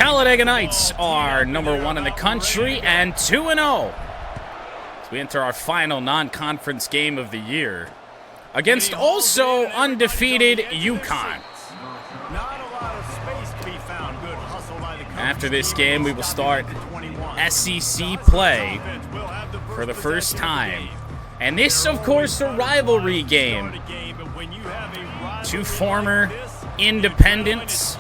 Talladega Knights are #1 in the country and 2-0. As we enter our final non-conference game of the year against also undefeated UConn. After this game, we will start SEC play for the first time. And this, of course, a rivalry game. Two former independents.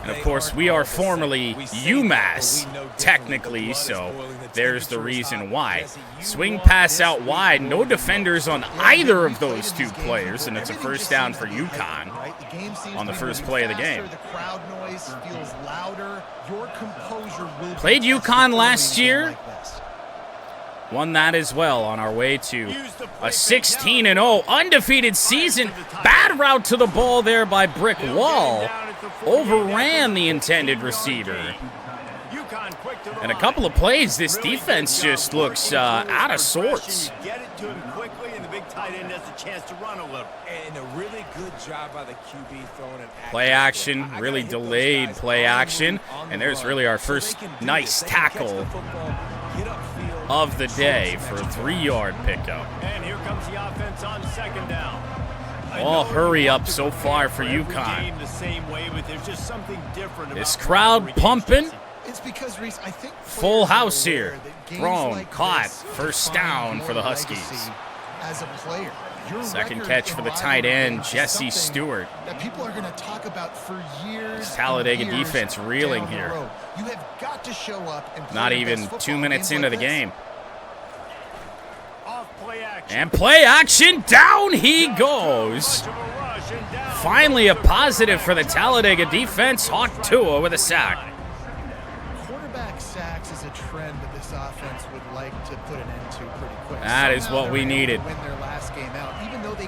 And, of course, we are formerly UMass, technically, so there's the reason why. Swing pass out wide. No defenders on either of those two players, and it's a first down for UConn on the first play of the game. Played UConn last year. Won that as well on our way to a 16-0 undefeated season. Bad route to the ball there by Brick Wall. Overran the intended receiver. And a couple of plays, this defense just looks out of sorts. Play action, really delayed play action. And there's really our first nice tackle of the day for a 3-yard pickup. And here comes the offense on second down. All hurry up so far for UConn. This crowd pumping. Full house here. Thrown, caught, first down for the Huskies. Second catch for the tight end, Jesse Stewart. Talladega defense reeling here. Not even 2 minutes into the game. And play action, down he goes. Finally a positive for the Talladega defense. Hawk Tua with a sack. Quarterback sacks is a trend that this offense would like to put an end to pretty quick. That is what we needed.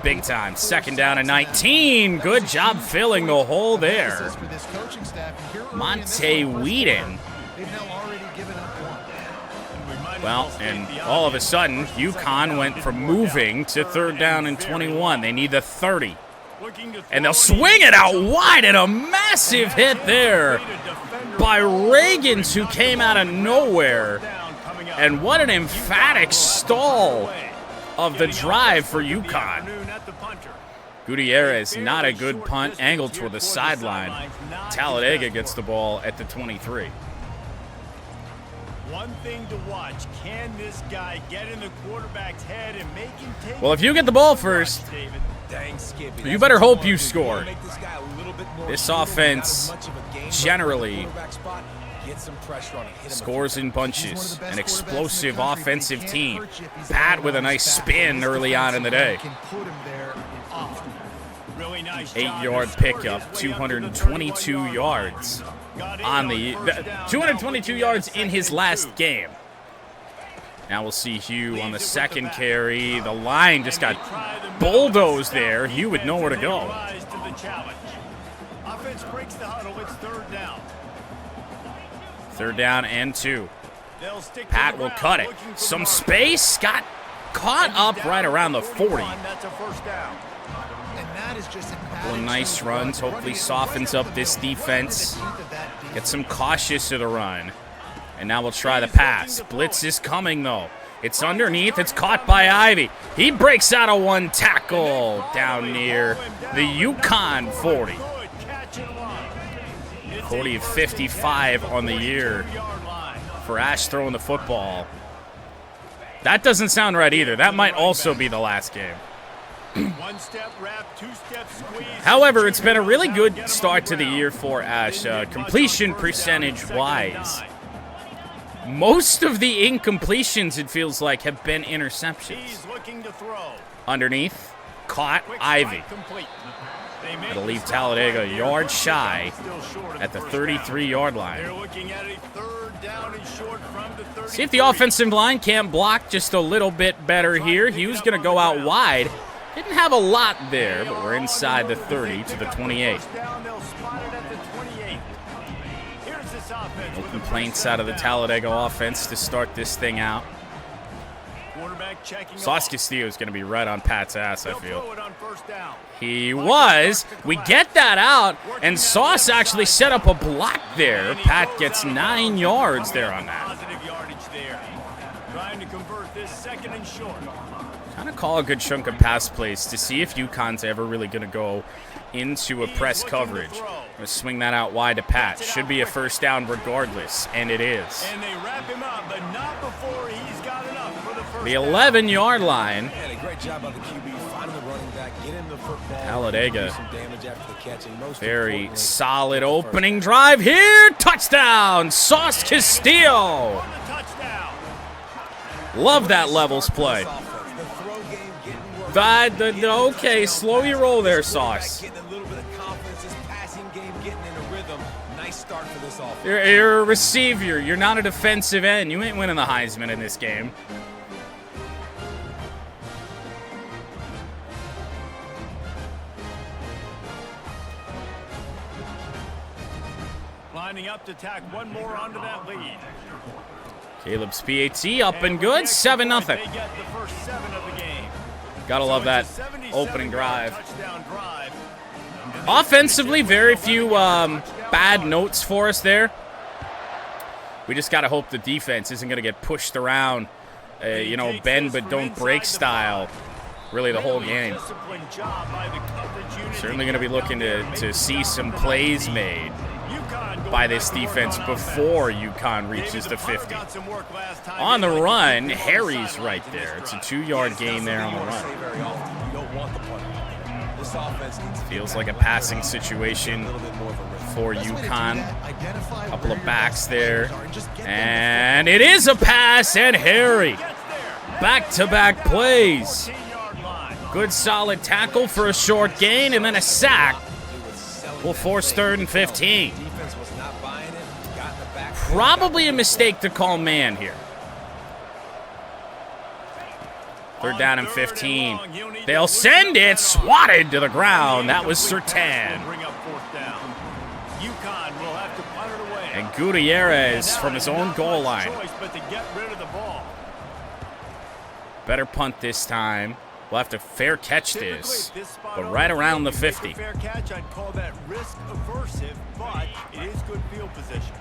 Big time. Second down and 19. Good job filling the hole there. Monte Whedon. Well, and all of a sudden, UConn went from moving to third down and 21. They need the 30. And they'll swing it out wide, and a massive hit there by Reagans, who came out of nowhere. And what an emphatic stall of the drive for UConn. Gutierrez, not a good punt, angled toward the sideline. Talladega gets the ball at the 23. One thing to watch, can this guy get in the quarterback's head and make him take... Well, if you get the ball first, you better hope you score. This offense generally scores in bunches. An explosive offensive team. Pat with a nice spin early on in the day. 8-yard pickup, 222 yards. On the 222 yards in his last game. Now we'll see Hugh on the second carry. The line just got bulldozed there. Hugh with nowhere to go. Offense breaks the huddle. It's third down. Third down and 2. Pat will cut it. Some space. Got caught up right around the 40. Couple of nice runs. Hopefully softens up this defense. Gets some cautious to the run. And now we'll try the pass. Blitz is coming, though. It's underneath. It's caught by Ivy. He breaks out of one tackle down near the UConn 40. 40 of 55 on the year for Ash throwing the football. That doesn't sound right either. That might also be the last game. However, it's been a really good start to the year for Ash, completion percentage-wise. Most of the incompletions, it feels like, have been interceptions. Underneath, caught Ivy. That'll leave Talladega a yard shy at the 33-yard line. See if the offensive line can't block just a little bit better here. He was going to go out wide. Didn't have a lot there, but we're inside the 30 to the 28. No complaints out of the Talladega offense to start this thing out. Sauce Castillo is going to be right on Pat's ass, I feel. He was. We get that out, and Sauce actually set up a block there. Pat gets 9 yards there on that. Kind of call a good chunk of pass plays to see if UConn's ever really going to go into a press coverage. I'm going to swing that out wide to Pat. Should be a first down regardless, and it is. And they wrap him up, but not before he's got enough for the first The 11-yard line. And a great job by the QB finding the running back, getting the football. Talladega. Some damage after the catch, and most Very solid opening drive here. Touchdown, Sauce Castillo. Love that levels play. Okay, slow your roll there, Sauce. You're a receiver. You're not a defensive end. You ain't winning the Heisman in this game. Lining up to tack one more onto that lead. Caleb's PAT up and good. 7-0. They get the first 7 of the game. Gotta love that opening drive. Offensively, very few bad notes for us there. We just gotta hope the defense isn't gonna get pushed around, bend but don't break style, really the whole game. Certainly gonna be looking to see some plays made by this defense before UConn reaches the 50. On the run, Harry's right there. It's a 2-yard gain there on the run. Feels like a passing situation for UConn. Couple of backs there. And it is a pass, and Harry. Back-to-back plays. Good solid tackle for a short gain, and then a sack will force 3rd and 15. Probably a mistake to call man here. 3rd down and 15. They'll send it, swatted to the ground. That was Sertan. And Gutierrez from his own goal line. Better punt this time. We'll have to fair catch this, but right around the 50. Fair catch, I'd call that risk aversive, but it is good field position.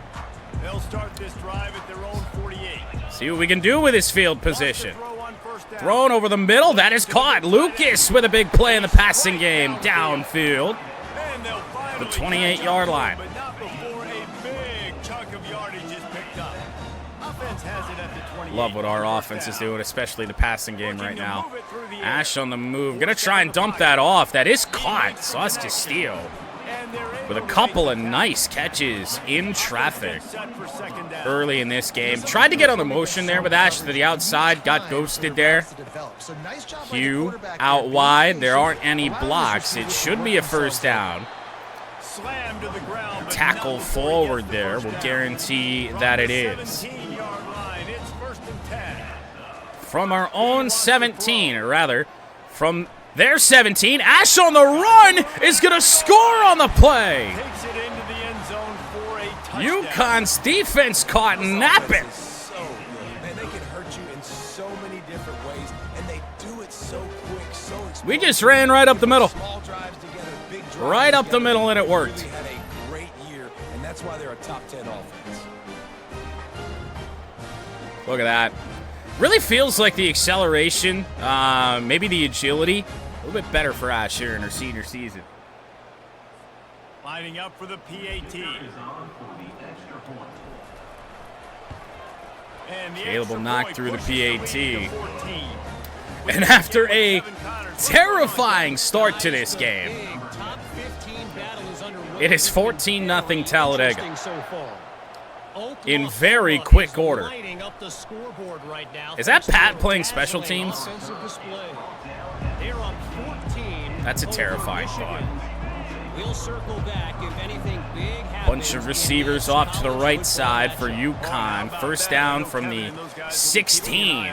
They'll start this drive at their own 48. See what we can do with his field position. Thrown over the middle. That is caught. Lucas with a big play in the passing game. Downfield. The 28-yard line. But not before a big chunk of yardage is picked up. Offense has it at the 28. Love what our offense is doing, especially the passing game right now. Ash on the move. Gonna try and dump that off. That is caught. Sauce Castillo with a couple of nice catches in traffic early in this game. Tried to get on the motion there with Ash to the outside. Got ghosted there. Hugh out wide. There aren't any blocks. It should be a first down. Tackle forward there will guarantee that it is. From our own 17, or rather, from their 17, Ash on the run is going to score on the play. UConn's defense caught napping. We just ran right up the middle. Right up the middle, and it worked. Look at that. Really feels like the acceleration, maybe the agility, a little bit better for Ash here in her senior season. Lining up for the PAT. Caleb will knock through the PAT. And after a terrifying start to this game, it is 14-0 Talladega. In very quick order. Is that Pat playing special teams? That's a terrifying thought. Bunch of receivers off to the right side for UConn. First down from the 16.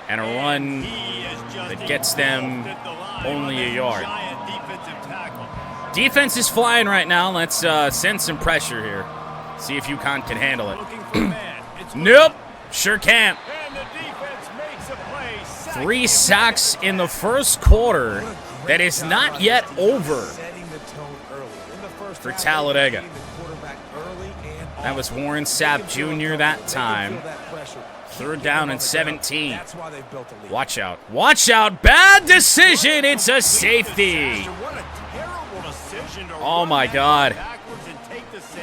And a run that gets them only a yard. Defense is flying right now. Let's send some pressure here. See if UConn can handle it. Nope, sure can't. 3 sacks in the first quarter that is not yet over for Talladega. That was Warren Sapp Jr. that time. 3rd down and 17. Watch out. Watch out. Bad decision. It's a safety. Oh, my God.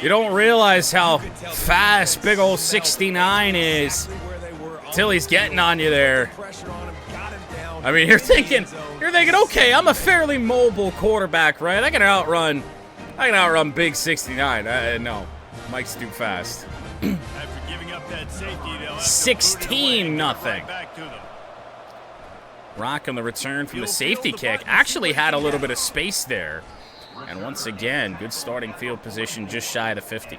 You don't realize how fast big old 69 is until he's getting on you there. I mean, you're thinking, okay, I'm a fairly mobile quarterback, right? I can outrun big 69. No, Mike's too fast. 16-0. Rock on the return from the safety kick. Actually had a little bit of space there. And once again, good starting field position just shy of the 50.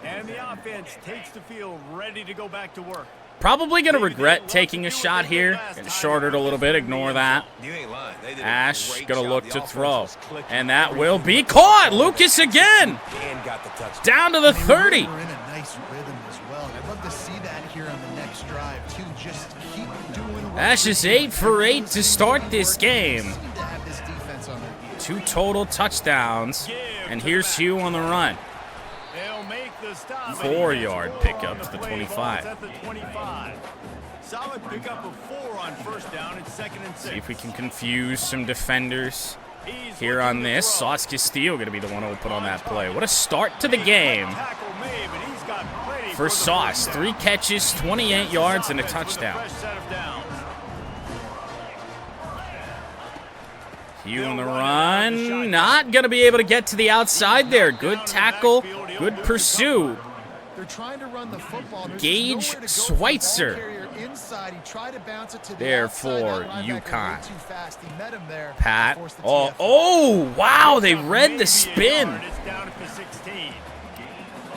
And the offense takes the field, ready to go back to work. Probably going to regret taking a shot here. Get shorted a little bit. Ignore that. Ash going to look to throw. And that will be caught. Lucas again. Down to the 30. We're in a nice rhythm as well. I'd love to see that here on the next drive, too. Just keep doing what Ash is 8 for 8 to start this game. 2 total touchdowns. And here's Hugh on the run. 4-yard pickup to the 25. Solid pickup of 4 on 1st down and 2nd and 6. See if we can confuse some defenders here on this. Sauce Castillo going to be the one who will put on that play. What a start to the game for Sauce. 3 catches, 28 yards, and a touchdown. Hugh on the run. Not going to be able to get to the outside there. Good tackle, good pursuit. They're trying to run the football. Gage Schweitzer there for UConn. Pat. Oh, wow, they read the spin.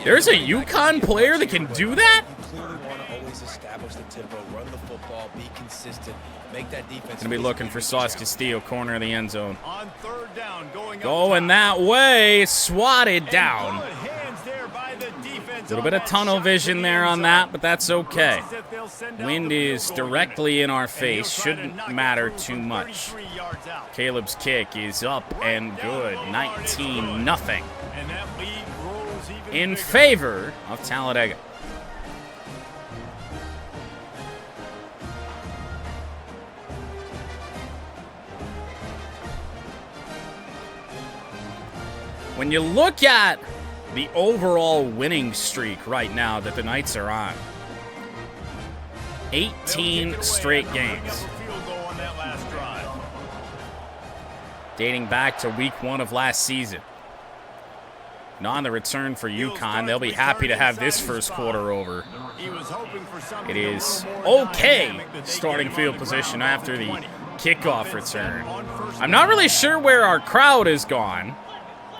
There's a UConn player that can do that? Going to be looking for Sauce Castillo, corner of the end zone. Going that way, swatted down. A little bit of tunnel vision there on that, but that's okay. Wind is directly in our face. Shouldn't matter too much. Caleb's kick is up and good. 19-0 in favor of Talladega. When you look at the overall winning streak right now that the Knights are on, 18 straight games. Dating back to week 1 of last season. Now on the return for UConn, they'll be happy to have this first quarter over. It is okay starting field position after the kickoff return. I'm not really sure where our crowd has gone.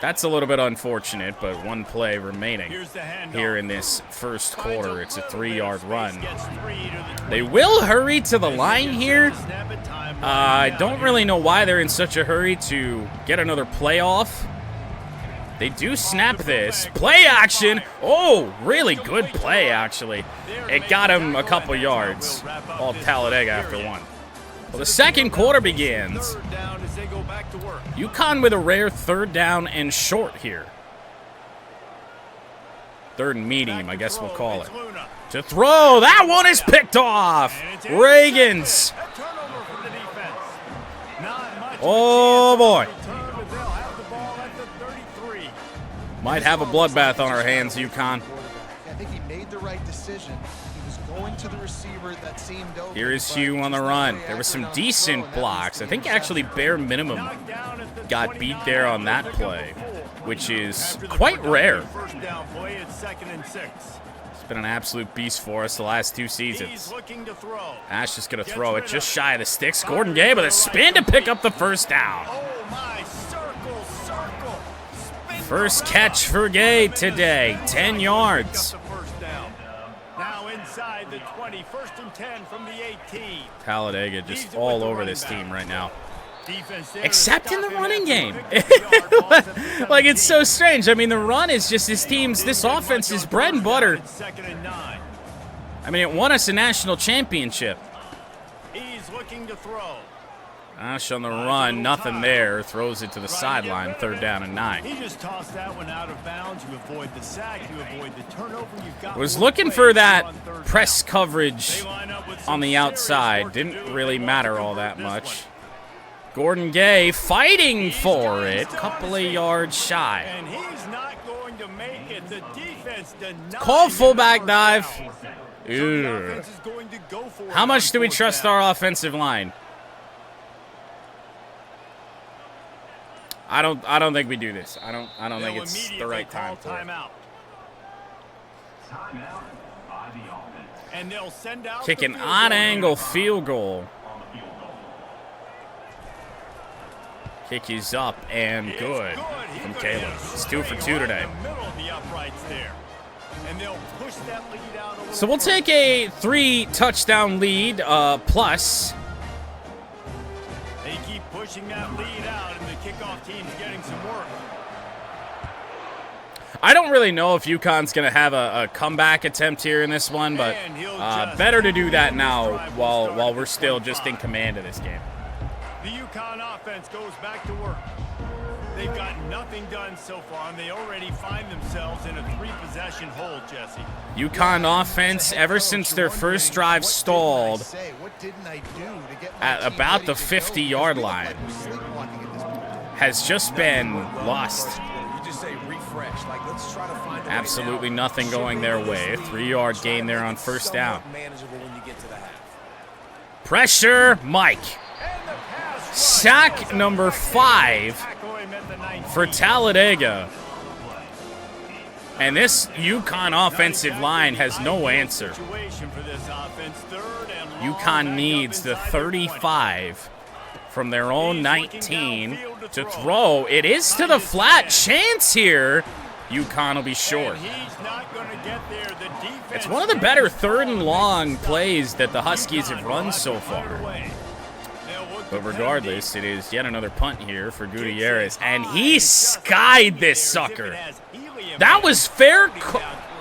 That's a little bit unfortunate, but 1 play remaining here in this first quarter. It's a 3-yard run. They will hurry to the line here. I don't really know why they're in such a hurry to get another play off. They do snap this. Play action. Oh, really good play, actually. It got him a couple yards. All Talladega after 1. Well, the second quarter begins. UConn with a rare 3rd down and short here. 3rd and medium, I guess we'll call it. To throw. That one is picked off. Reagans. Oh, boy. Might have a bloodbath on our hands, UConn. I think he made the right decision. He was going to the receiver that seemed open. Here is Hugh on the run. There was some decent blocks. I think actually bare minimum got beat there on that play, which is quite rare. It's been an absolute beast for us the last 2 seasons. Ash is going to throw it just shy of the sticks. Gordon Gay with a spin to pick up the 1st down. First catch for Gay today, 10 yards. Now inside the 20, 1st and 10 from the 18. Talladega just all over this team right now. Except in the running game. Like, it's so strange. I mean, the run is just this offense's bread and butter. I mean, it won us a national championship. He's looking to throw. Ash on the run, nothing there. Throws it to the sideline, 3rd down and 9. He just tossed that one out of bounds. You avoid the sack, you avoid the turnover. You've got Was more looking plays for that on 3rd press down. coverage They line up with some on the serious outside. work to Didn't do really if they matter want to all that convert this much. one. Gordon Gay fighting for it. Couple of yards shy. And he's not going to make it. The defense denied Call him fullback the dive. first down. So the Ew. offense is going to go for it How much on do we 4th trust down. our offensive line? I don't think we do this. I don't think They'll it's the immediately right time call for it. timeout. And they'll send out Kick the an field odd goal angle unit. field goal. Kick is up and It's good He from could Caleb. hit It's 2 for straight 2 right today. in the middle of the uprights there. And they'll push that lead out a little So we'll further. take a 3-touchdown lead plus. They keep pushing that lead out, and the kickoff team's getting some work. I don't really know if UConn's going to have a comeback attempt here in this one, but And he'll just better to do that this now drive will start while at we're still just in 25. command of this game. The UConn offense goes back to work. They've got nothing done so far, and they already find themselves in a 3-possession hole, Jesse. UConn offense, ever since their first drive stalled at about the 50-yard line, has just been lost. You just say refresh. Like, let's try to find a way Absolutely now. nothing going their way. 3-yard Try gain to there make on it 1st down. somewhat manageable when you get to the half. Pressure, Mike. And the pass rush Sack goes number up. 5 Tackle him at the 19. for Talladega. And this UConn offensive line has no answer. Situation for this offense. 3rd and long, back UConn up needs the inside their 20. 35 from their own 19 to throw. It is to the flat. Chance here. UConn will be short. And he's not going to get there. The defense It's one of the better 3rd and long plays that the Huskies have run so far. But regardless, it is yet another punt here for Gutierrez. And he skied this sucker. That was fair.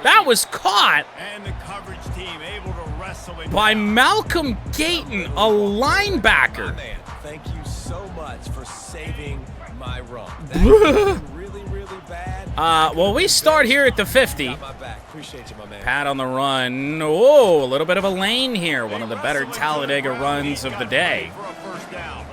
That was caught And the coverage team able to wrestle him by down. Malcolm Gayton, a linebacker. Man, thank you so much for saving my run. That was really, really bad. Well, we start here at the 50. Got my back. Appreciate you, my man. Pat on the run. Oh, a little bit of a lane here. One of the better Talladega runs of the day. For a first down.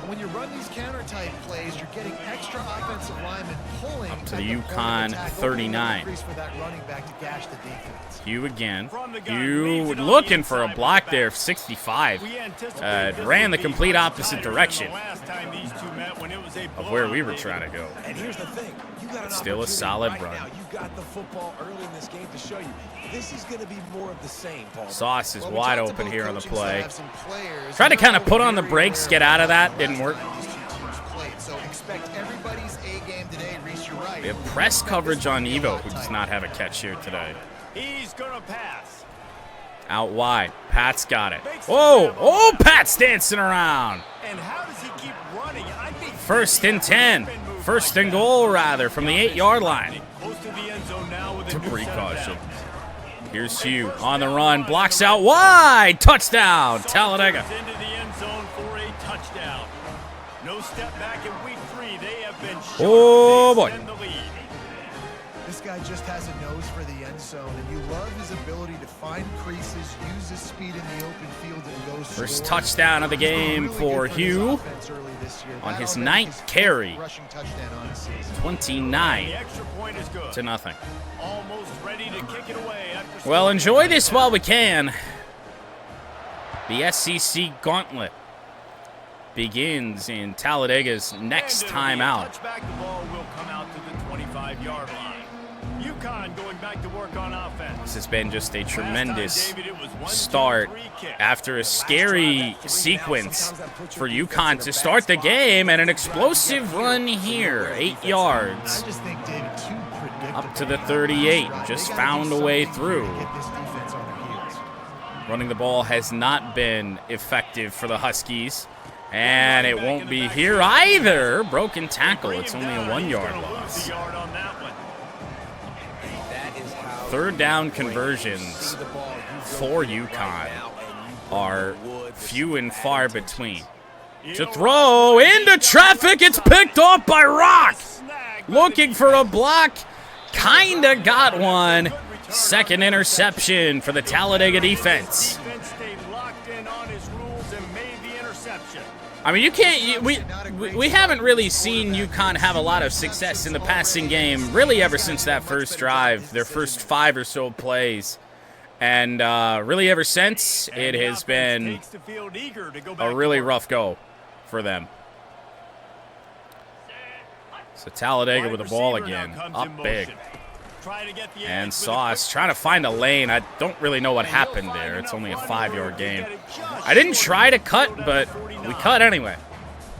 When you run these counter-type plays, you're getting extra offensive linemen pulling Up to at the point of UConn attack, 39. opening up for that running back to gash the defense. Hugh again. From the gun, Hugh leads it on looking the for a inside block with the there, back. 65. We anticipated this Ran would the be complete much opposite tighter than direction the last time these two met when it was a of where we blowout, were trying to go. And here's the thing. You got an Still a opportunity solid right run. now. You got the football early in this game to show you. This is going to be more of the same, Paul. Sauce is Well, we wide talked open about here on the coaching play. staffs and players. Tried to kind of Now put on the very brakes, rare get out of that. last Didn't work. time these two teams played. So expect everybody's A game today. Reese, you're right. We have press coverage on Evo, who does not have a catch here today. He's going to pass. Out wide. Pat's got it. Whoa! Oh, Pat's dancing around. And how does he keep running? I think 1st and 10. 1st and goal, rather, from the 8-yard line. close to the end zone now with a To new set of precaution. downs. Here's Hugh on the run. Blocks out wide. Touchdown, Talladega. Saunters into the end zone for a touchdown. No step back in week 3. They have been shot. Oh, They boy. extend the lead. This guy just has a nose for the end zone, and you love his ability to find creases, use his speed in the open field, and go First score. touchdown of the game Really for good his Hugh offense early this year. on That his already 9th his carry. 5th rushing touchdown on the season. The 29 extra point is good. to nothing. Almost ready to kick it away after Well, scoring. enjoy this while we can. The SEC Gauntlet begins in Talladega's next And it'll time be a out. touchback. The ball will come out to the 25-yard line. UConn going back to work on offense. This has been just a Last time, tremendous David, it was 1, 2, start 3 kick. after a scary sequence for UConn to start the game and an explosive run here. 8 yards. I just think, David, too predictable. Up to the 38, They just gotta found do a way something through. to get this defense on their heels. Running the ball has not been effective for the Huskies. And it won't be here either. Broken tackle. Bring It's him only a down. 1 He's yard gonna lose loss. a yard on that one. That is how 3rd down you see conversions the ball. You for UConn are few and far between. To throw into traffic, it's picked off by Rock. Looking for a block, kinda got one. Second interception for the Talladega defense. I mean, you can't. We haven't really seen UConn have a lot of success in the passing game, really, ever since that first drive, their first 5 or so plays, and really ever since, it has been a really rough go for them. So Talladega with the ball again, up big. And Sauce trying to find a lane. I don't really know what happened there. It's only a 5-yard game. I didn't try to cut, but we cut anyway.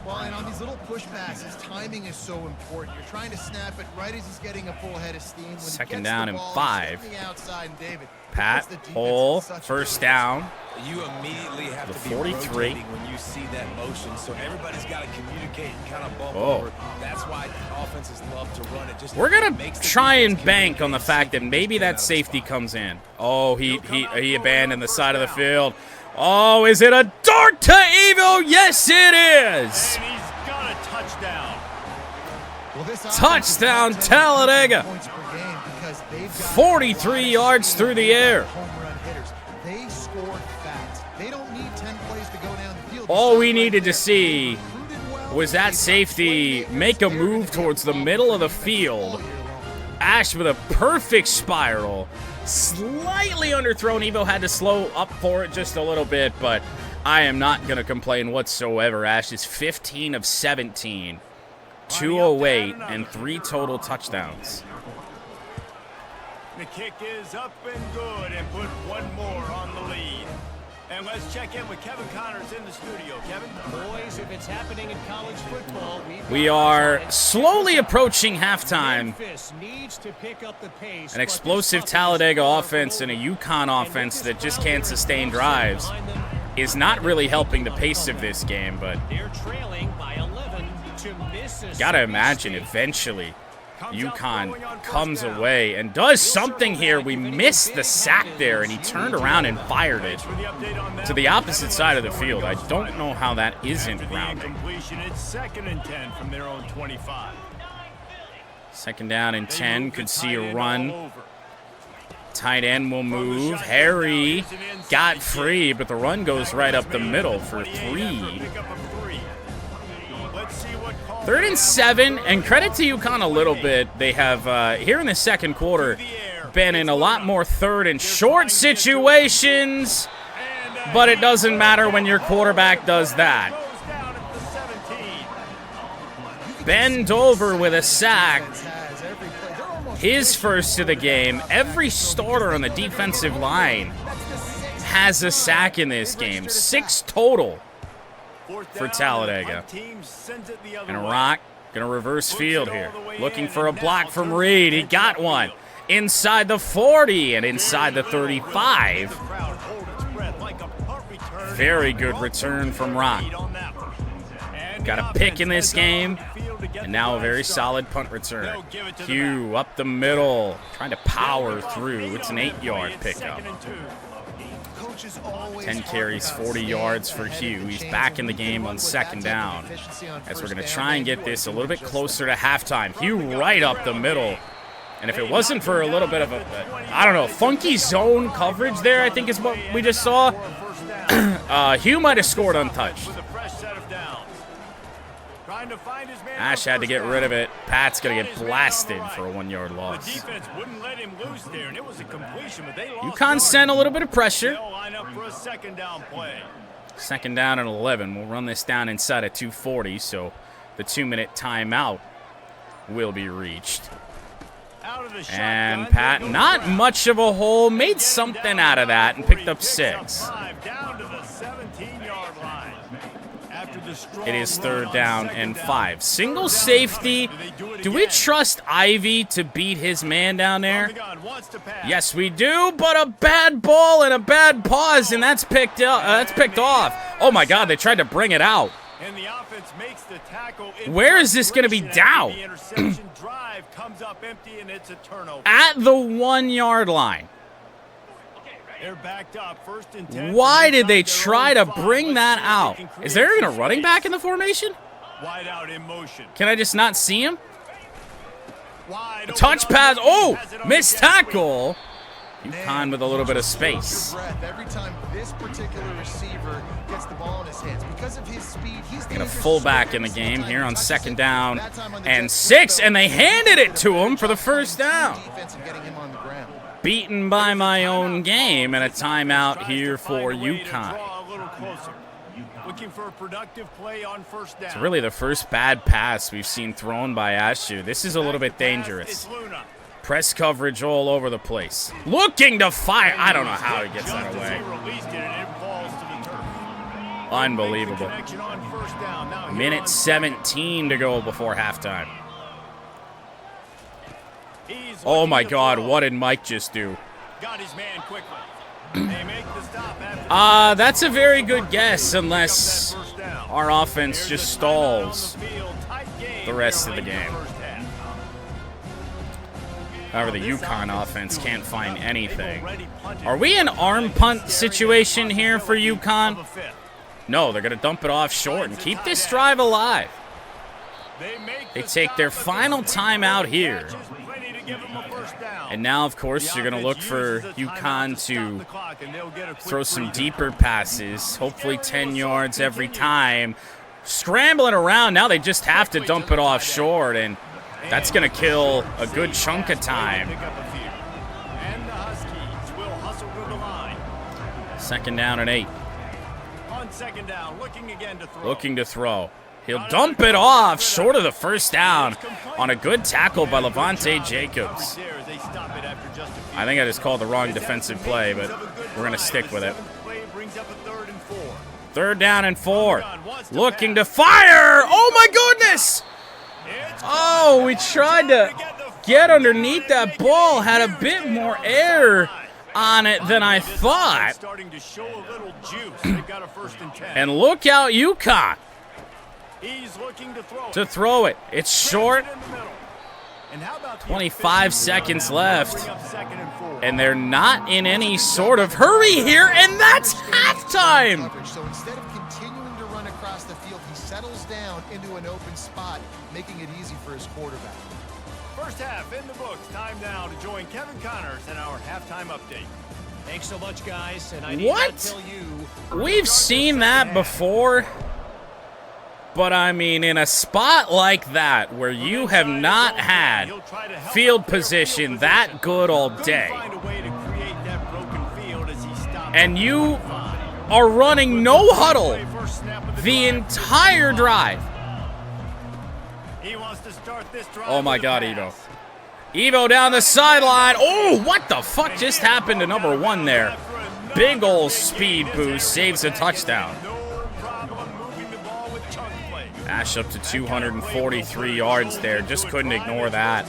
Well, and on these little push passes, timing is so important. You're trying to snap it right as he's getting a full head of steam. When Second down and 5. Outside, and David, Pat, hole, first down. You immediately have The to be 43. rotating when you see that motion, so everybody's got to communicate and kind of bump Oh. over. That's why offenses love to run it. Just We're gonna makes the try and defense bank on the communicate fact that maybe that something safety comes in. Oh, he abandoned the side of the field. Oh, is it a dart to Evo? Yes, it is. And he's got a touchdown. Well, this Touchdown, offense is Talladega. points per game because they've got 43 yards through the air. home run hitters. They score fast. They don't need 10 plays to go down the field. All we needed to see was that safety make a move towards the middle of the field. Ash with a perfect spiral. Slightly underthrown. Evo had to slow up for it just a little bit, but I am not going to complain whatsoever. Ash is 15 of 17, 208, and 3 total touchdowns. The kick is up and good, and put one more on the lead. And let's check in with Kevin Connors in the studio. Kevin? Boys, if it's happening in college football, We are slowly approaching halftime. Memphis needs to pick up the pace. An explosive Talladega offense and a UConn offense that just can't sustain drives is not really helping the pace of this game, but They're trailing by 11 to Mississippi gotta imagine State. eventually UConn comes away and does something here. We missed the sack there, and he turned around and fired it to the opposite side of the field. I don't know how that isn't grounding. Completion. It's 2nd and 10 from their own 25. Second down and 10. Could see a Tight end run. all over. Tight end will move. Harry got free, but the run goes right up the middle for 3. Pick up a 3. Let's see what call 3rd and 7, and credit to UConn a little bit. They have, here in the second quarter, been in a lot more 3rd and short situations, but it doesn't matter when your quarterback does that. goes down at the 17. Bend over with a sack. Has every play. They're almost His first of the game. Every starter on the defensive line has a sack in this game. 6 total. Fourth For down, Talladega. the team sends it the other And way. Rock gonna reverse field here. Looking for a block from Reed. He got one. Inside the 40 and inside the 35. Crowd hold its breath like a punt return. Very good return from Rock. On that one. And Got the a pick in offense this heads out game. on the field to get And the now a drive very started. solid punt return. They'll give it to the Hugh back. up the middle. Trying to power through. It's an 8-yard pickup. 2nd and 2. coaches always 10 carries, 40 yards for Hugh. He's back in the game on 2nd down. As we're going to try and get this a little bit closer to halftime. Hugh right up the middle. And if it wasn't for a little bit of a I don't know, funky zone coverage there, I think is what we just saw, Hugh might have scored untouched. With a fresh set of downs. Trying to find his man Ash on had to first get down. rid of it. Pat's going to Got get his man blasted on the for a right. 1-yard The loss. defense wouldn't let him loose there, and it was a completion, but they lost UConn sent a yards. little bit of pressure. They'll line up for a 2nd down play. 2nd down and 11. We'll run this down inside at 2:40, so the 2-minute timeout will be reached. Out of the And shotgun, Pat, they go not Brown. much of a hole, made something out of that and picked up Picks 6. 5 down to the 17-yard line. After the strong It is run 3rd on down 2nd and down. 5. Single safety. Do we trust Ivy to beat his man down there? On the gun, wants to pass. Yes, we do, but a bad ball and a bad pause, and that's picked up. That's picked off. Oh my God, they tried to bring it out. And the offense makes the tackle in Where is this gonna be frustration down? after The interception drive comes up empty, and it's a turnover. At the 1-yard line. They're backed up, 1st and 10. Why did they try to bring that out? Is there even a running back in the formation? Wide out in motion. Can I just not see him? Wide A touch open pass. up. Oh, Has it on missed the gateway. tackle. UConn with a little bit of space. Every time this particular receiver gets the ball in his hands, because of his speed, he's Got a fullback in the game here on 2nd down and 6, and they handed it to him for the 1st down. Beaten by my own game, and a timeout here for UConn. Looking for a productive play on 1st down. It's really the first bad pass we've seen thrown by Ashu. This is a little bit dangerous. Press coverage all over the place. Looking to fire. I don't know how he gets that away. Unbelievable. Minute 17 to go before halftime. Oh my God, what did Mike just do? Got his man quickly. They make the stop after That's a very good guess, unless our offense just stalls the rest of the game. However, the UConn offense can't find anything. Are we in arm punt situation here for UConn? No, they're going to dump it off short and keep this drive alive. They take their final timeout here. And now, of course, you're going to look for UConn to throw some deeper passes, hopefully 10 yards every time. Scrambling around, now they just have to dump it off short, and that's going to kill a good chunk of time. 2nd down and 8. On 2nd down, looking again to throw. Looking to throw. He'll dump it off short of the 1st down on a good tackle by Levante Jacobs. I think I just called the wrong defensive play, but we're going to stick with it. 3rd down and 4. Looking to fire. Oh, my goodness. Oh, we tried to get underneath that ball. Had a bit more air on it than I thought. And look out, UConn. He's looking to throw it. It's short. 25 seconds left. And they're not in any sort of hurry here, and that's halftime. So instead of continuing to run across the field, he settles down into an open spot, making it easy for his quarterback. First half in the books. Time now to join Kevin Connors in our halftime update. Thanks so much, guys. And I need What? to tell you, We've seen that before. But I mean, in a spot like that, where you have not had field position that good all day, and you are running no huddle the entire drive. Oh my God, Evo. Evo down the sideline. Oh, what the fuck just happened to number 1 there? Big ol' speed boost, saves a touchdown. Ash up to 243 yards there. Just couldn't ignore that.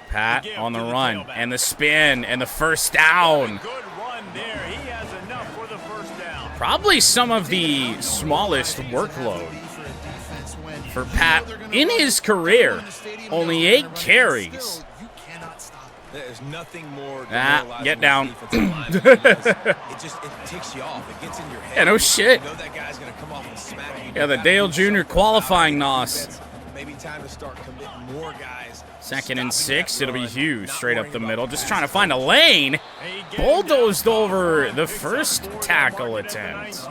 Pat on the run, and the spin, and the 1st down. Probably some of the smallest workload for Pat in his career. Only 8 carries. There's nothing more. Get down. It ticks you off. It gets in your head. Yeah, no shit. You know that guy's gonna come off and smack you. Yeah, the Dale Jr. qualifying NOS. Maybe time to start committing more guys. 2nd and 6. It'll be Hughes straight up the middle, just trying to find a lane. Bulldozed over the 1st tackle attempt.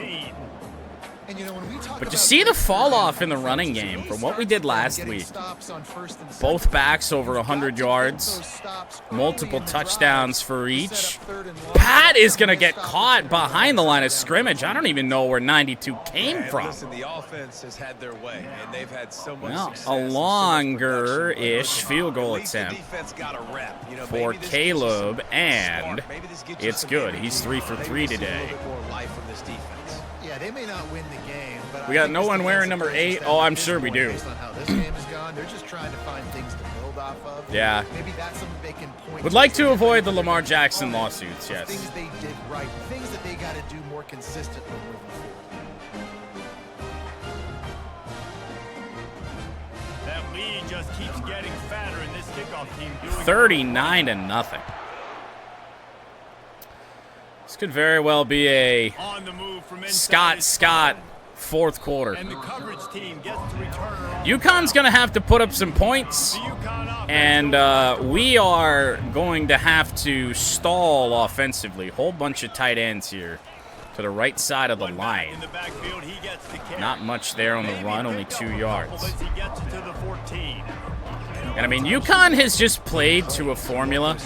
But you see the fall off in the running game from what we did last week. Both backs over 100 yards, multiple touchdowns for each. Pat is going to get caught behind the line of scrimmage. I don't even know where 92 came from. Listen, the offense has had their way, and they've had so much Well, success. a longer-ish field goal attempt for Caleb, and it's good. He's 3 for 3 today. Yeah, they may not win the game, but We got no one wearing number 8. Oh, I'm sure we do. Based on how this game has gone, they're just trying to find things to build off of. Yeah. Maybe that's something they can point. Would like to avoid the Lamar Jackson lawsuits, yes. Things they did right, things that they got to do more consistently moving forward. That lead just keeps getting fatter in this kickoff team. 39-0. Could very well be a On the move from inside. Scott fourth quarter. And the coverage team gets to return. UConn's going to have to put up some points, The UConn offense and we are going to have to stall offensively. Whole bunch of tight ends here to the right side of the In line. the backfield, he gets the carry. Not much there on the Maybe run, only picked up 2 a yards. couple as he gets it to the 14. And I mean, UConn has just played to a formula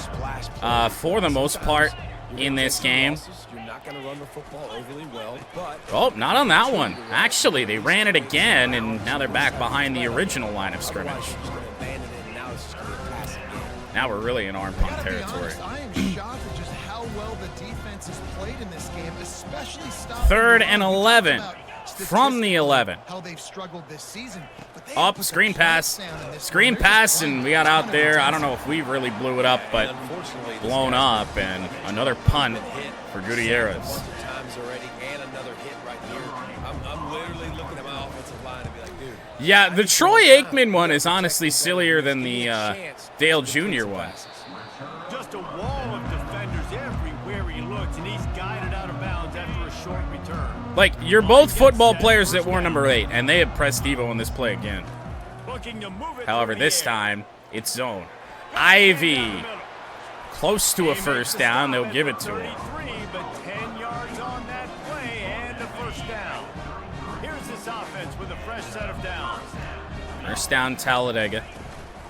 for the most part in this game. You're not going to run the football overly well, but Oh, not on that one. Actually, they ran it again, and now they're back behind the original line of scrimmage. just going to abandon it, and now it's just going to be a passing game. Now we're really in arm punt Gotta be territory. honest, I am shocked at just how well the defense has played in this game, especially stopping Third the run. and We talked 11 about from the 11. How they've struggled this season. But they Up, put the screen pass. clamps down in this Screen one. They're pass, just and playing we got a out ton there. of I don't know if we really blew it up, but Unfortunately, this blown guy's up, and another punt for Gutierrez. bunch of times already, and another hit right here. I'm literally looking at my offensive line and be like, dude. Yeah, the Troy Aikman one is honestly sillier than the Dale Jr. one. Just a wall of defenders everywhere he looks, and he's guided out of bounds after a short return. Like, you're both football players that wore number 8, and they have pressed Devo on this play again. Looking to move it However, through the this air. time, it's zone. Ivy, close to a first down. They'll give it to him. 33, but 10 yards on that play and a first down. Here's this offense with a fresh set of downs. First down, Talladega.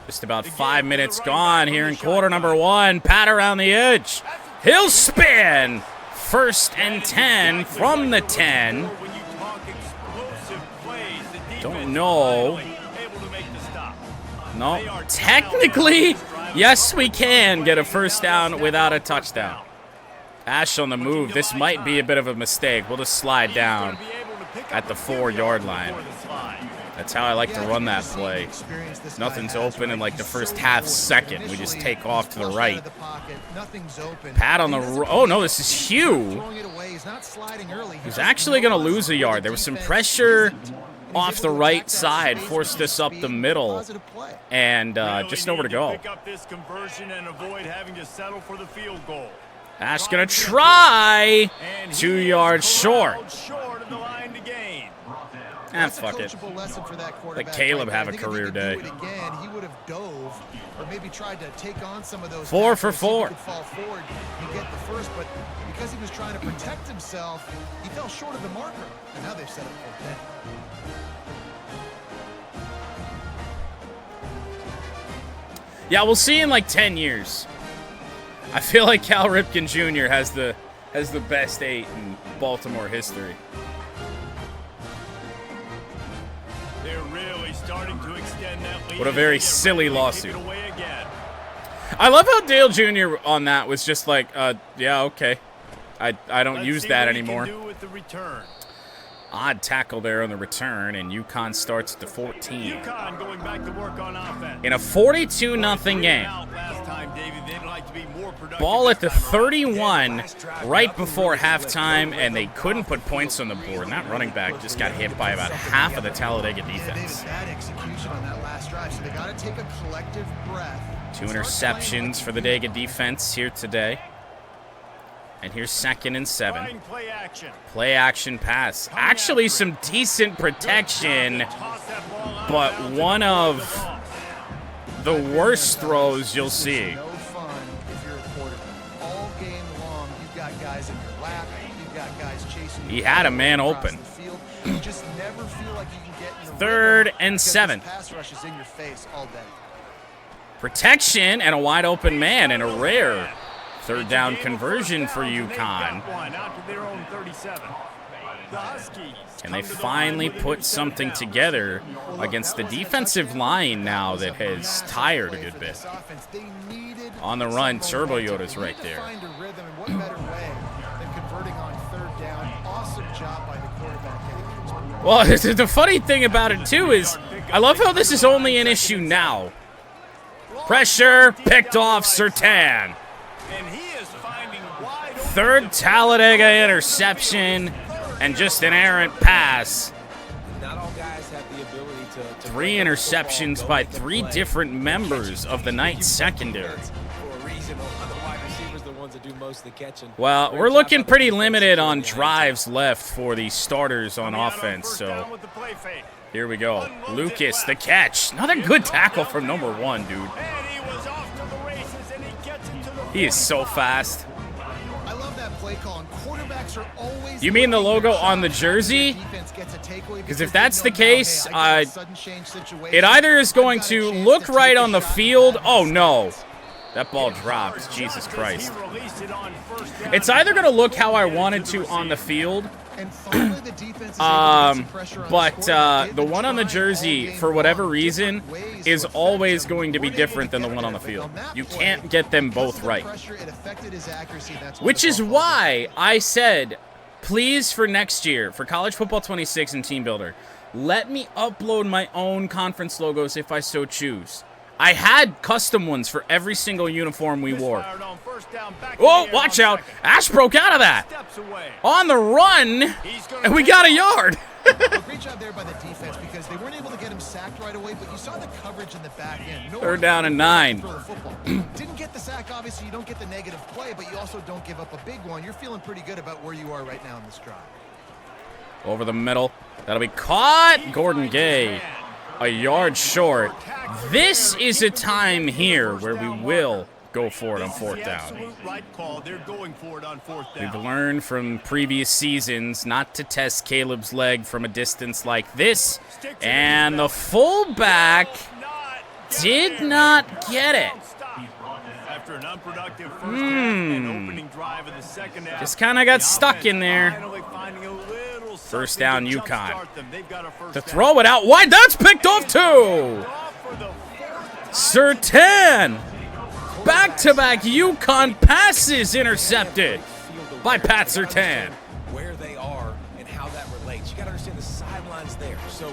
Just about 5 minutes gone here in quarter number 1. Pat around the edge. He'll spin. First and 10 from the 10. When you talk explosive plays, the defense Don't know. finally able to make the stop. No, technically, yes, we can get a first down without a touchdown. Ash on the move. This might be a bit of a mistake. We'll just slide down at the 4-yard line. That's how I like to run that play. Nothing's open in like the first half second. We just take off to the right. Pat on the oh no, this is Hugh. He's actually going to lose a yard. There was some pressure off the right side, forced us up the middle, and just nowhere to go. Pick up this conversion and avoid having to settle for the field goal. Ash going to try. And 2 yards short. Short of the line to gain. Ah, fuck it. Let Caleb have a career day. Again, he would have dove or maybe tried to take on some of those 4 for tackles so he 4. could fall forward and get the first, but because he was trying to protect himself, he fell short of the marker. And now they've set up for that. Yeah, we'll see in like 10 years. I feel like Cal Ripken Jr. has the best 8 in Baltimore history. They're really starting to extend that lead. What a very They get silly ready to lawsuit. kick it away again. I love how Dale Jr. on that was just like, yeah, okay. I don't Let's use see that what he can anymore. do with the return. Odd tackle there on the return, and UConn starts at the 14. UConn going back to work on offense. In a 42-0 game. Last time, David, they'd like to be more productive Ball at the this time around. 31 right before halftime, and they couldn't put points on the board. And that running back just got hit by about half of the Talladega Yeah, David, defense. bad execution on that last drive, so they got to take a collective breath. 2 interceptions for the Dega defense here today. And here's 2nd and 7. Trying play action. Play action pass. Actually, some decent protection, Toss that ball out of but bounds one and of pick it off. the worst throws you'll see. No fun if you're a quarterback. All game long, you've got guys in your lap, you've got guys chasing you. He had a man across open. the field. You just never feel like you can get in the 3rd rhythm and because 7. this pass rush is in your face all day. Protection and a wide open man, and a rare 3rd down conversion for UConn. And they finally put something together against the defensive line now that has tired a good bit. On the run, Turbo Yoda's right there. Find a rhythm, and what better way than converting on 3rd down? Awesome job by the quarterback getting to his point. Well, the funny thing about it, too, is I love how this is only an issue now. Pressure, picked off Sertan. And he is finding wide open 3rd Talladega interception, and just an errant pass. Not all guys have the ability to 3 interceptions by 3 different members of the Knights secondary. for a reason. A lot of wide receivers, the ones ones that do most of the catching. Well, we're looking pretty limited on drives left for the starters on offense, so here we go. Lucas, the catch. Another good tackle from number 1, dude. He is so fast. I love that play call, and quarterbacks are always... You mean the logo on the jersey? Because if that's the case, it either is going to look right on the field. Oh, no. That ball dropped. Jesus Christ. It's either going to look how I wanted to on the field, but the one on the jersey, for whatever reason, is always going to be different than the one on the field. You can't get them both right. Which is why I said, please, for next year, for College Football 26 and Team Builder, let me upload my own conference logos if I so choose. I had custom ones for every single uniform we wore. Oh, watch out. Ash broke out of that. On the run, and we got a yard. Great job there by the defense because they weren't able to get him sacked right away, but you saw the coverage in the back end. Third down and 9. Didn't get the sack, obviously. You don't get the negative play, but you also don't give up a big one. You're feeling pretty good about where you are right now in this drive. Over the middle. That'll be caught. Gordon Gay, a yard short. This is a time here where we will go for it on 4th down. We've learned from previous seasons not to test Caleb's leg from a distance like this, and the fullback did not get it. After an unproductive first half and opening drive of the second half, just kind of got stuck in there. First down, UConn. To throw it out wide, that's picked off too. Sertan. Back-to-back UConn passes intercepted by Pat Sertan. Where they are and how that relates. You got to understand the sideline's there. So I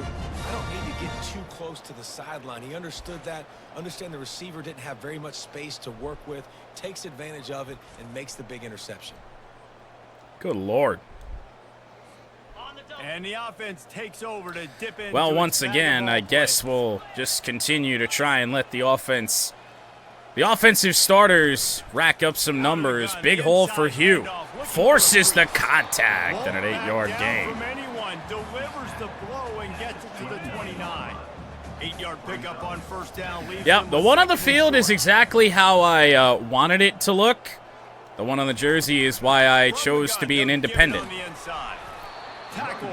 don't need to get too close to the sideline. He understood that. Understand the receiver didn't have very much space to work with. Takes advantage of it and makes the big interception. Good Lord. And the offense takes over to dip into. Well, once again, I guess we'll just continue to try and let the offensive starters rack up some numbers. Big hole for Hugh. Forces the contact and an 8-yard gain. Delivers the blow and gets it to the 29. 8-yard pickup on first down. Yep, the one on the field is exactly how I wanted it to look. The one on the jersey is why I chose to be an independent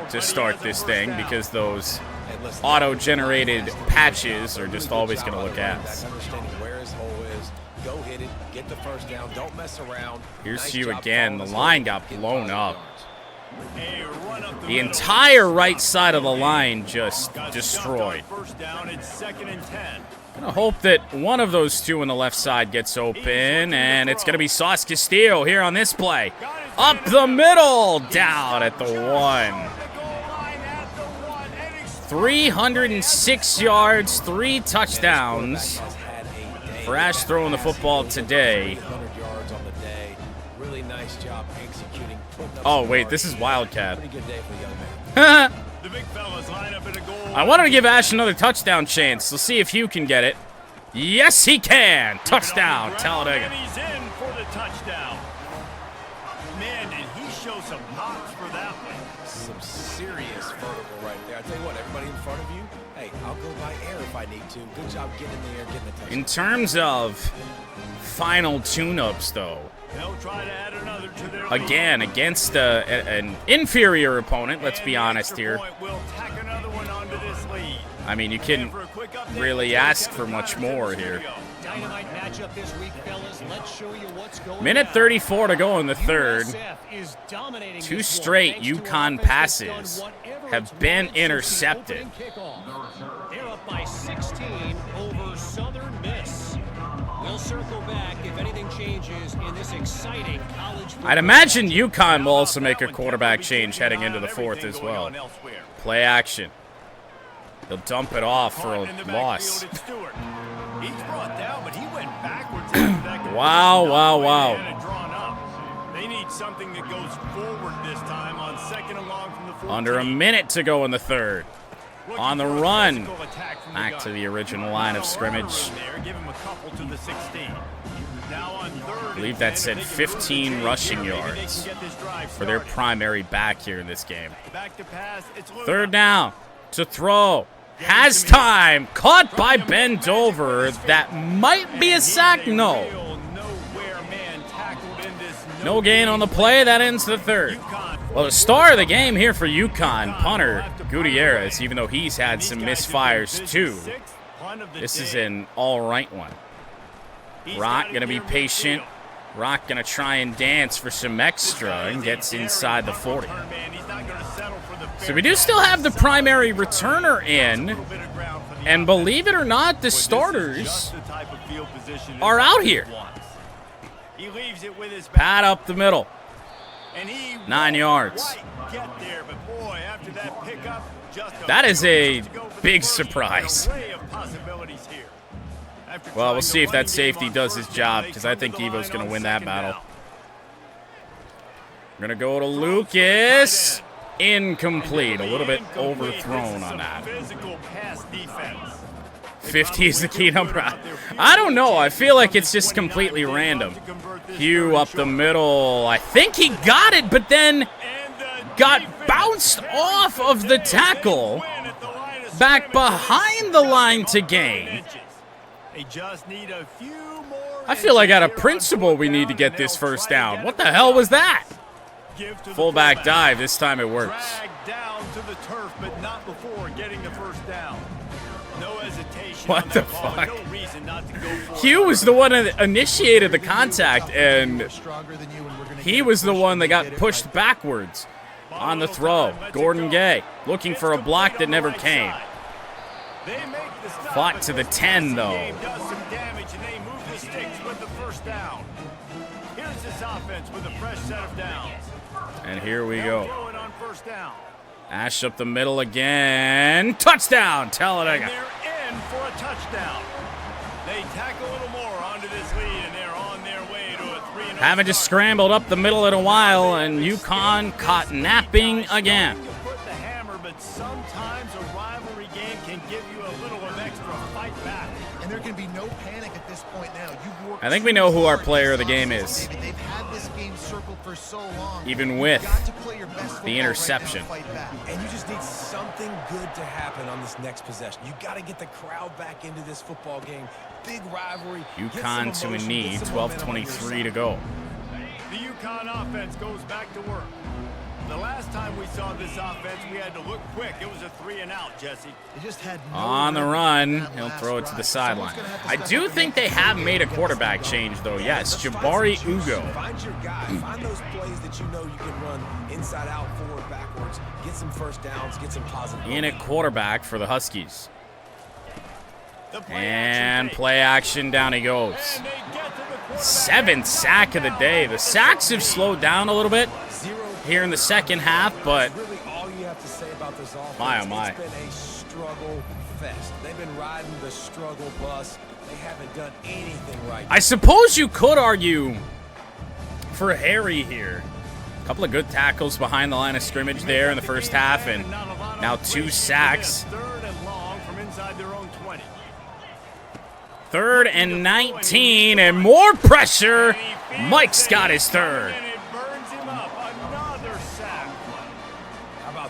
to start this thing, because those auto-generated patches are just always going to look ass. Go hit it, get the first down, don't mess around. Here's Hugh again. The line got blown up. The entire right side of the line just destroyed. Gonna hope that one of those two on the left side gets open, and it's gonna be Sauce Castillo here on this play. Up the middle, down at the 1. 306 yards, 3 touchdowns. For Ash throwing the football today. Oh, wait, this is Wildcat. I wanted to give Ash another touchdown chance. Let's see if Hugh can get it. Yes, he can. Touchdown, Talladega. He's in for the touchdown. Man, did he show some hops for that one. Some serious vertical right there. I tell you what, everybody in front of you, hey, I'll go by air if I need to. Good job getting in the air, getting the touchdown. In terms of final tune-ups, though, they'll try to add another to their again, against an inferior opponent, let's be honest here. I mean, you couldn't really ask for much more here. Minute 34 to go in the third. 2 straight UConn passes have been intercepted. They're up by 16 over Southern Miss. We'll circle back if anything changes in this exciting college football. I'd imagine UConn will also make a quarterback change heading into the 4th as well. Play action. They'll dump it off for a loss. Wow, wow, wow. They need something that goes forward this time on second and long from the 14. Under a minute to go in the 3rd. On the run. Back to the original line of scrimmage. Give him a couple to the 16. I believe that said 15 rushing yards for their primary back here in this game. Third down to throw. Has time. Caught by Ben Dover. That might be a sack. No. No gain on the play. That ends the third. Well, the star of the game here for UConn, punter Gutierrez, even though he's had some misfires too. This is an all right one. Rock going to be patient. Rock going to try and dance for some extra and gets inside the 40. So we do still have the primary returner in. And believe it or not, the starters are out here. Pat up the middle. 9 yards. That is a big surprise. Well, we'll see if that safety does his job, because I think Evo's going to win that battle. We're going to go to Lucas. Incomplete. A little bit overthrown on that. 50 is the key number. I don't know. I feel like it's just completely random. Hugh up the middle. I think he got it, but then got bounced off of the tackle back behind the line to gain. I feel like out of principle we need to get this first down. What the hell was that? Fullback dive. This time it works. What the fuck? Hugh was the one that initiated the contact, and he was the one that got pushed backwards on the throw. Gordon Gay looking for a block that never came. Fought to the 10, though. And here we go. Ash up the middle again. Touchdown, Talladega. For a touchdown. They tack a little more onto this lead, and they're on their way to a 3-0. Haven't just scrambled up the middle in a while, and UConn caught napping again. You put the hammer, but sometimes a rivalry game can give you a little of extra fight back. And there can be no panic at this point now. I think we know who our player of the game is. They've had this game circled for so long. Even with the interception. And you just need something good to happen on this next possession. You got to get the crowd back into this football game. Big rivalry. UConn to a knee. 12:23 to go. The UConn offense goes back to work. The last time we saw this offense, we had to look quick. It was a 3-and-out, Jesse. They just had no on the run. He'll throw it to the sideline. I do think they have made a quarterback change, though. Yes, Jabari Ugo. Find your guy. Find those plays that you know you can run inside out, forward, backwards. Get some first downs. Get some positive. In at quarterback for the Huskies. And play action, down he goes. 7th sack of the day. The sacks have slowed down a little bit here in the second half, but really all you have to say about this offense. My, oh my. It's been a struggle fest. They've been riding the struggle bus. They haven't done anything right. I suppose you could argue for Harry here. A couple of good tackles behind the line of scrimmage there in the first half, and now 2 sacks. 3rd and 19, and more pressure. Mike's got his 3rd.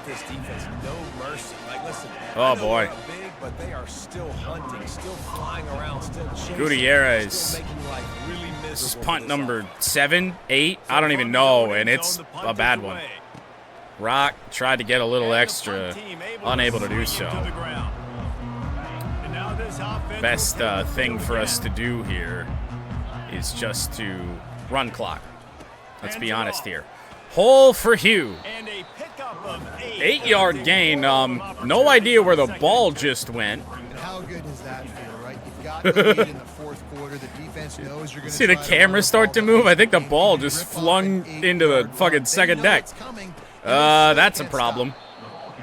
This defense, no mercy. Like, listen, oh boy. Big, but they are still hunting, still flying around, still chasing. Gutierrez. Still making life really miserable. This is punt number 7, 8. I don't even know, and it's a bad one. Rock tried to get a little extra, unable to do so. Best thing for us to do here is just to run clock. Let's be honest here. Hole for Hugh. 8-yard gain. No idea where the ball just went. And how good does that feel, right? You've got the lead in the 4th quarter. The defense knows you're going to see the camera start to move. I think the ball just flung into the fucking second deck. That's a problem.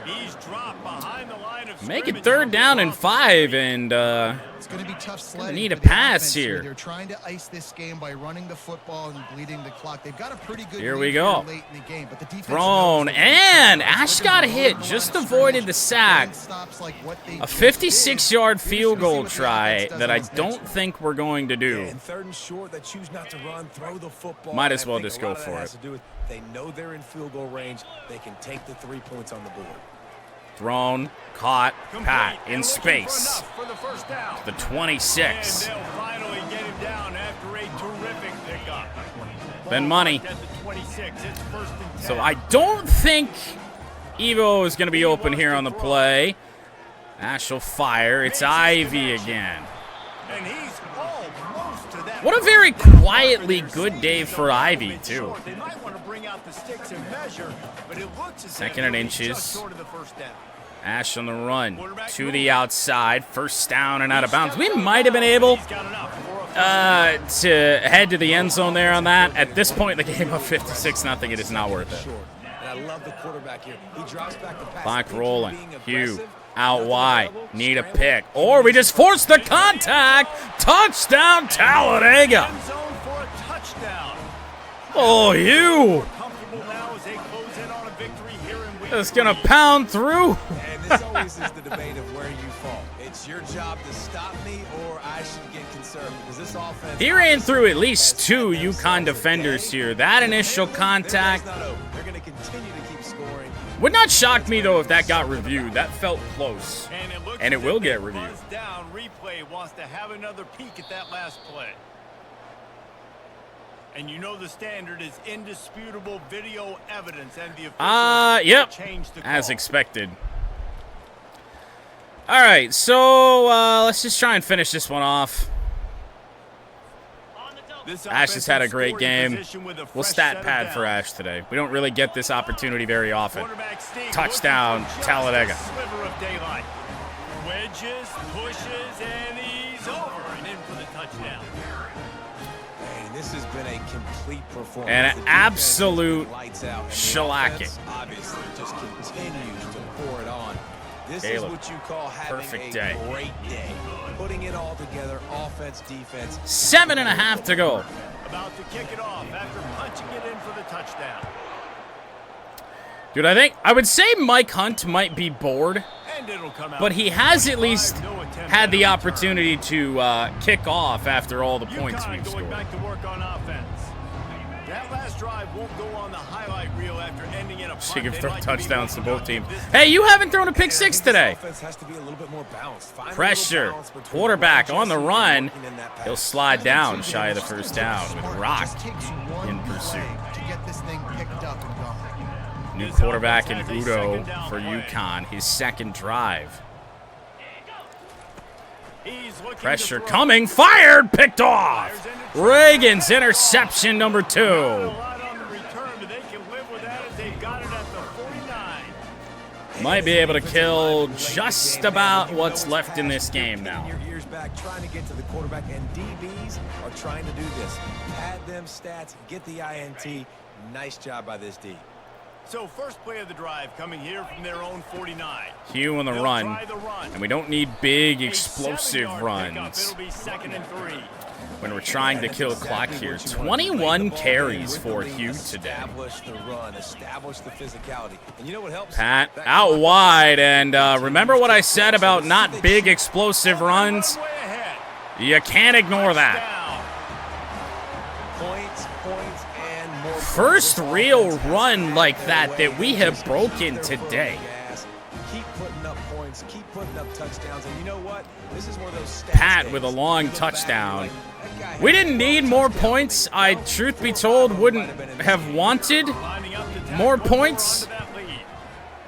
He's dropped behind the line of Make it scrimmage. 3rd down and 5, and It's going to be tough sledding. need a for the pass offense here. They're trying to ice this game by running the football and bleeding the clock. They've got a pretty good Here lead we go. late in the game, but the defense Thrown, knows and that Ash got hit, just avoided the sack. stops like what they A just 56-yard did. field We're goal just gonna see try what the offense that I does on don't this next think we're going to do. And 3rd and short, they choose not to run, throw the football. Might as And I well think just a lot go of that for has it. to do with they know they're in field goal range. They can take the 3 points on the board. Thrown, caught, Pat Complete, in and looking for space. enough for the first down. The 26. And they'll finally get him down after a terrific pickup. Been money. At the 26, it's 1st and 10. So I don't think Evo is going to be open here on the play. Ash will fire. It's Ivy again. And he's almost to that. What a very quietly good day for Ivy, too. They might want to bring out the sticks and measure, but it looks as if 2nd and they'll be inches. just short of the 1st down. Ash on the run to the outside. 1st down and out of bounds. We might have been able He's got enough for a to head to the end zone there on that. At this point in the game, up 56-0. It is not worth it. Short. And I love the quarterback here. He drops back the pass. Clock thinking rolling. being Hugh aggressive. out Nothing wide. available. Need a Scramble. pick. Or we just force the contact. Touchdown, Talladega. end zone for a touchdown. Oh, Hugh. Comfortable now as they close in on a victory here in week It's going to 3. pound through. And this always is the debate of where you fall. It's your job to stop me, or I should get concerned because this offense. He ran through at least 2 UConn defenders here. That initial contact They're going to continue to keep scoring. would not shock me, though, if that got reviewed. That felt close. And it as will if get they reviewed. buzzed down. Replay wants to have another peek at that last play. And you know the standard is indisputable video evidence, and the officials Yep. changed the call. As expected. All right, so let's just try and finish this one off. This Ash has had a offensive great scoring game. position with a We'll fresh stat set of pad for downs. Ash today. We don't really get this opportunity very often. Quarterback Steve Touchdown, looking for just Talladega. a sliver of daylight. Wedges, pushes, and he's over and in for the touchdown. And this has been a complete performance. And an The defense absolute lights out, and the shellacking. offense Obviously, just continues to pour it on. This Caleb, is what you call having perfect a day. great day. Putting it all together, offense, defense. 7.5 to go. About to kick it off after punching it in for the touchdown. Dude, I would say Mike Hunt might be bored, And it'll come out. but he has at 25, least no attempt had at the a return. opportunity to kick off after all the points UConn we've going scored. back to work on offense. That last drive won't go on the highlight reel after ending in a So you punt. can They'd throw like to be touchdowns to looking both teams. this Hey, you haven't thrown a pick And I six think this today. offense has to be a little bit more balanced. Find a little Pressure. balance between Quarterback run on the chasing and run. working in that pass. He'll slide down shy of the Just first take it down smart. with It Rock just takes one in pursuit. play to get this thing picked up and gone. New This quarterback in offense has a Udo second down for play. UConn. His second drive. He's looking Pressure to throw. coming. Fired. Picked off. Reagan's interception number Not a 2. lot on the return, but they can live with that as they've got it at the 49. Might be able to kill just about what's left in this game now. Your ears back, trying to get to the quarterback, and DBs are trying to do this. Pad them stats, get the INT. Nice job by this D. So first play of the drive coming here from their own 49. Hugh on the They'll run. try the run. And we don't need big A explosive 7-yard pickup. runs It'll be 2nd and 3. when we're trying to kill clock here. 21 carries for Hugh today. Establish the run, establish the physicality. And you know what helps? Pat That out wide, and remember what I said about not big explosive runs? Way ahead. You can't ignore that. Down. Points, and more. First points. real Offense has run to like have that their that we way. have Just broken keep their foot on the today. gas. Keep putting up points, keep putting up touchdowns, and you know what? This is one of those stats Pat days. with a long You look back and touchdown. you're like, that guy We had didn't 12 need more touchdowns. points. I, truth be told, wouldn't have wanted Lining up to tackle more over points. onto that lead.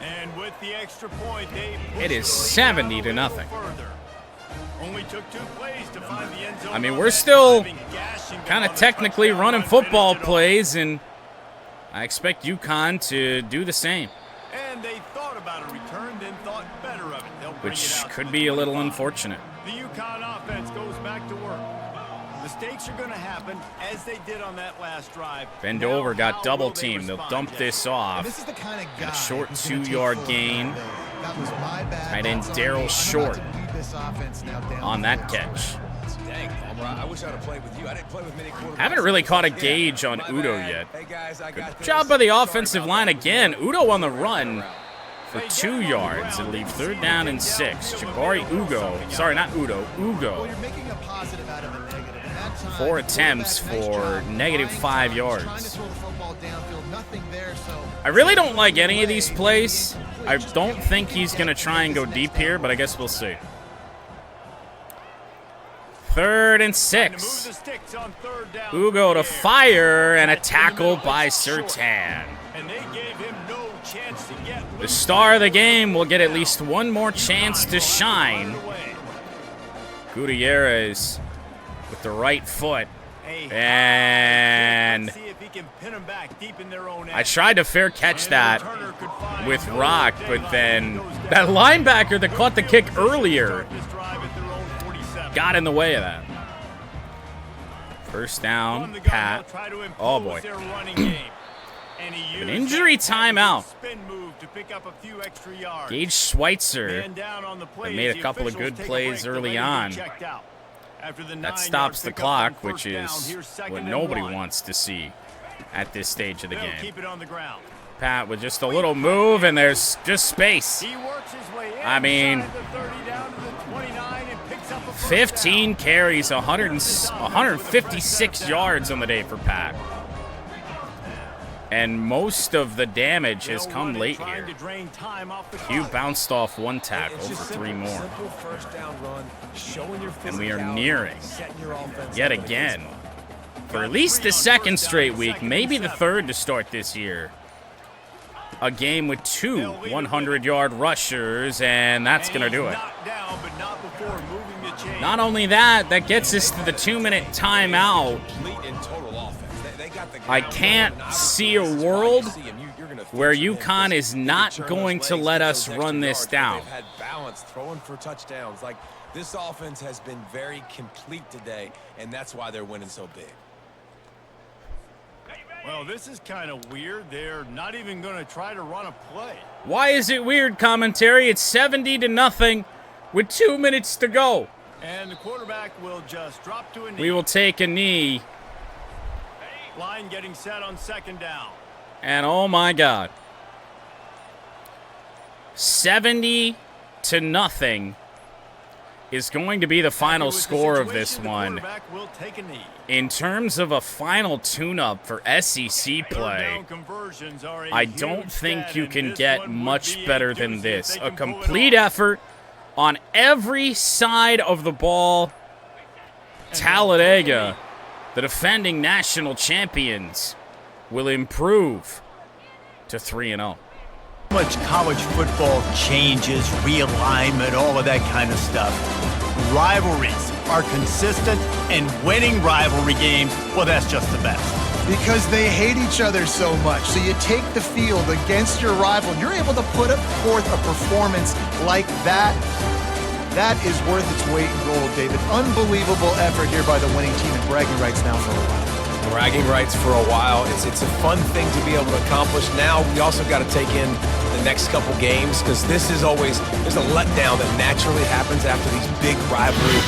And with the extra point, they push It is the lead 70 out to a little nothing. further. Only took 2 plays to find the end zone. I mean, on we're that still driving gash and kind get of on the technically touchdown running run, football finish it off. plays, and I expect UConn to do the same, And they thought about a return, then thought better of it. They'll bring which it out could to be a little 25. unfortunate. The UConn offense goes back to work. Mistakes are going to happen as they did on that last drive. Bend Now, over, got how double will they team. They'll respond? dump this off. This is the kind of guy A short who's gonna take 2-yard full gain. accountability. That was my bad. Tight end That's on me. Daryl I'm Short about to lead this offense now down on the that field. catch. Dang, Palmer, I wish I'd have played with you. I didn't play with many quarterbacks. Haven't really caught a gauge on Udo yet. Hey guys, I got Good this. job by the Sorry offensive about line that. again. Udo on the run for 2 yards. It'll leave 3rd down and 6. Jabari Ugo. Sorry, not Udo. Ugo. Well, you're making a positive out of a negative. And that time, 4 attempts quarterback, for nice job. negative 5 yards. Trying to throw the football downfield, nothing there, so I really don't like any of these plays. I don't think he's going to try and go deep here, but I guess we'll see. 3rd and To move 6. the sticks on 3rd down. Ugo to fire and a tackle by Surtain. And they gave him no chance to get The loose. star of the game will get at least one more chance to shine. Gutierrez with the right foot. And See if he can pin him back deep in their own I end. tried to fair catch And the that returner could find with no Rock, but deadline. then He goes down. that linebacker that caught the kick earlier This drive at their own 47. got in the way of that. First On down, the gun, Pat. they'll try to impose Oh, boy. their running game. And he An used injury that timeout. spin move to pick up a few extra yards. Gage Schweitzer. Man down on the play That made as a the couple of officials good take a plays break. The early lead on. checked out. After the That 9-yard stops the pickup clock, on which first down, is here's second what and nobody 1. wants to see at this stage of the They'll game. keep it on the ground. Pat with just a little move, and there's just space. He works his way in. I mean, inside the 30 down to the 29 and picks up a first 15 down. carries, 156 yards on the day for Pat. And most of the damage has They'll come run it, late trying here. to drain time off the Hugh clock. bounced off 1 tackle It's for just 3 more. Simple first down run, showing your And we are physicality, nearing, setting your offense yet up again, against for at least the second straight week, maybe the third to start this year, a game with 2 100-yard rushers, and that's And going to do he's it. knocked down, but not before moving the chain. Not only that, that gets us to the 2-minute timeout. complete and total offense. They got the I ground can't going, and see a obviously, world this is why you see 'em. You're gonna where fix them in UConn this. is not Turn going those to legs, let get us those run extra this yards, but down. They've had balance, throwing for touchdowns. Like, this offense has been very complete today, and that's why they're winning so big. Well, this is kind of weird. They're not even going to try to run a play. Why is it weird, commentary? It's 70-0 with 2 minutes to go. And the quarterback will just drop to a knee. We will take a knee, Line getting set on 2nd down. and oh my God. 70-0 is going to be the final With the score of situation, this the one. quarterback will take a knee. In terms of a final tune-up for SEC Third play, down conversions are a I huge don't think stat, you and can this get one would much be better a than doozy if this. they A can pull it complete off. effort on every side of the ball. Talladega, the defending national champions, will improve to 3-0. Much college football changes, realignment, all of that kind of stuff. Rivalries are consistent, and winning rivalry games, well, that's just the best. because they hate each other so much. So you take the field against your rival, and you're able to put forth a performance like that. That is worth its weight in gold, David. Unbelievable effort here by the winning team, and bragging rights now for a while. Bragging rights for a while. It's a fun thing to be able to accomplish. Now we also got to take in the next couple games, because this is always, there's a letdown that naturally happens after these big rivalry